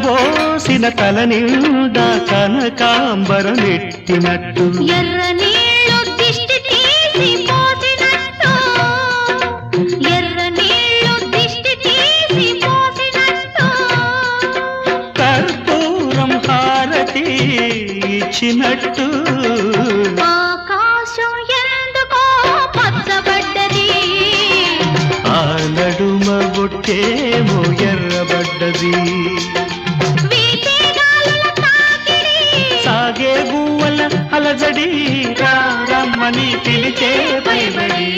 పోసిన తల నిండా కనకాంబరమెట్టినట్టు ఎర్ర నీళ్ళు దిష్టి తీసి పోసినట్టు ఎర్ర నీళ్ళు దిష్టి తీసి పోసినట్టు కర్పూరం హారతి ఇచ్చినట్టు ఆకాశం ఎందుకో పచ్చబడ్డది ఆ నడుమ బొట్టేమో ఎర్రబడ్డది వీటిగాలుల తాకిడి సాగే గువ్వల అలజడి రమ్మని పిలిచే భయబడి